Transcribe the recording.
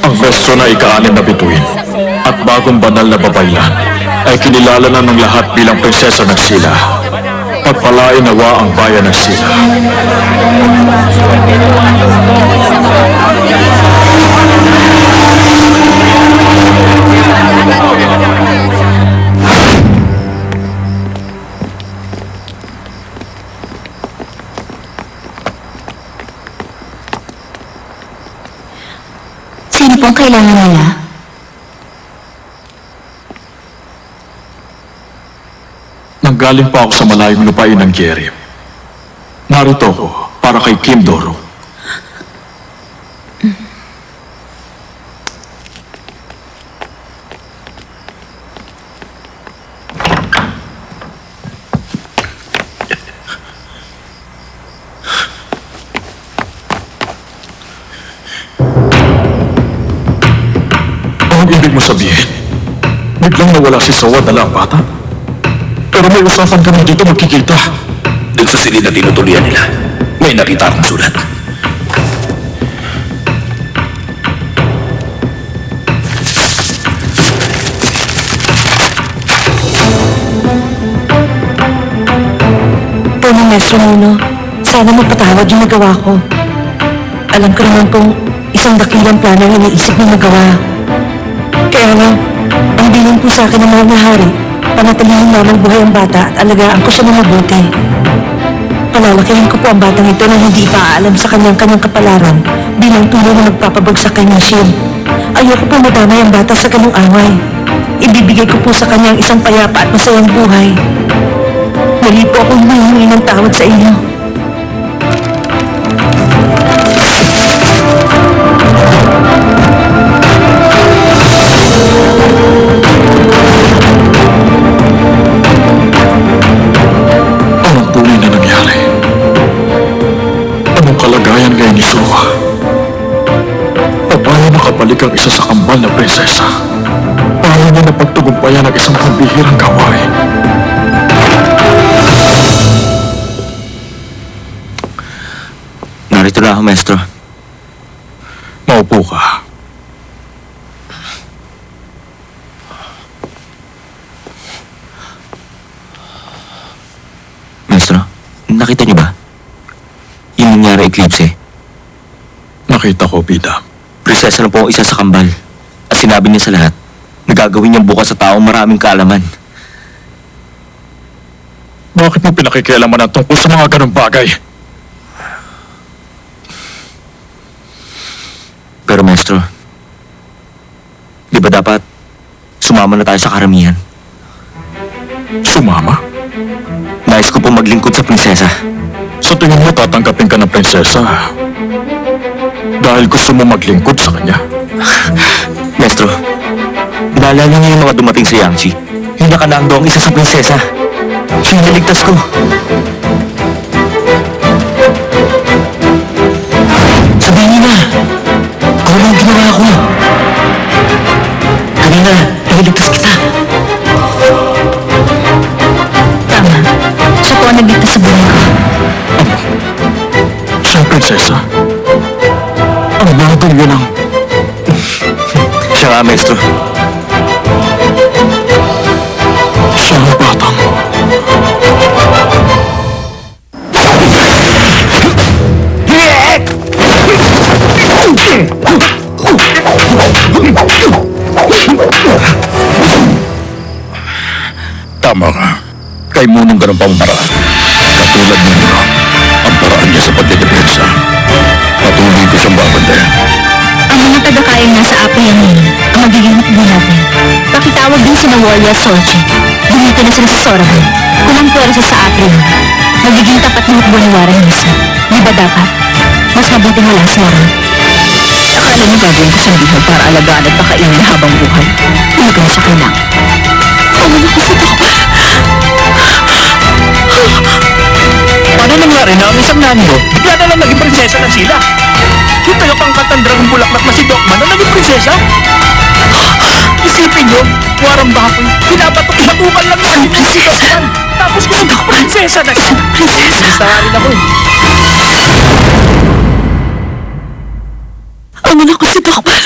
Ang pwesto na ika-6 na bituin at bagong banal na babaylan ay kinilala na ng lahat bilang prinsesa ng Sila. Pagpalain nawa ang bayan ng Sila. Sino pong kailangan nila? Nanggaling pa ako sa malayong lupain ng Gyerim. Narito ako para kay Kim Doro. Ang ibig mo sabihin, biglang nawala si Sawa dala ang bata? Pero may usapan kami dito magkikita. Doon sa silid na tinutuloyan nila, may nakita akong sulat. Puro Maestro Nuno, sana mapatawad yung nagawa ko. Alam ko naman kung isang dakilang plano ang iniisip mo magawa. Kaya lang, ang bilin po sa akin ng mga nahari, panatilihin naman buhay ang bata at alagaan ko siya ng mabuti. Palalakihin ko po ang batang ito na hindi ipaalam sa kanyang kapalaran bilang tulong na magpapabagsak kay Michelle. Ayoko po madamay ang bata sa ganung away. Ibibigay ko po sa kanyang isang payapa at masayang buhay. Muli po akong humihingi ng tawad sa inyo. Anong tunay na nangyari? Anong kalagayan ngayon ni Sawa? Paano nakabalik ang isa sa kambal na prinsesa? Paano niya napagtugumpayan ang isang pambihirang gawain? Narito na ako, Maestro. Maupo ka. Maestro, nakita niyo ba? Yung nangyari eclipse. Nakita ko, Bida. Prinsesa na po ang isa sa kambal. At sinabi niya sa lahat, nagagawin niyang bukas sa taong maraming kaalaman. Bakit mo pinakikialaman ang tungkol sa mga ganong bagay? Pero Maestro, di ba dapat sumama na tayo sa karamihan? Sumama? Nais ko po maglingkod sa prinsesa. Sa tingin mo tatanggapin ka ng prinsesa dahil gusto mo maglingkod sa kanya? Maestro, naalala niyo yung mga dumating sa Yangtze? Yung nakalangdo ang isa sa prinsesa. Siya yung naligtas ko. Sabihin niyo na, ako lang ang ginawa ko. Kanina, naligtas kita. Tama. Siya po ang nagligtas sa buhay ko. Siya ang prinsesa? Ang bagong yun ang... Siya nga, Maestro. Siya ang batang... Tama ka. Kay Munong ganun pamamaraan. Katulad ninyo, ang paraan niya sa pagdedepensa. Patuloy ko siyang babantayan. Ang mga taga-kain nasa Aprian ngayon ang magiging hukbo natin. Pakitawag din sina Warrior Solche. Dumito na sila sa Sorahan. Kulang pwersa sa Aprian. Magiging tapat na hukbo ni Warren mismo. Di ba dapat? Mas mabuting wala si Warren. Akala niyo gagawin ko siyang bihag para alagaan at pakainin habang buhay. Hindi ko na siya kailangan. Ano na kasi ito? Paano nangyari na ang isang nanyo, bigla na lang naging prinsesa ng Sila? Yung tagapangkat ng dragon bulaklak na si Dokman na naging prinsesa? Isipin nyo, warang bakoy, binabatok-batukan lang yung si Dokman. Tapos kung prinsesa na siya. Prinsesa na rin ako eh. naman ako si Dokman.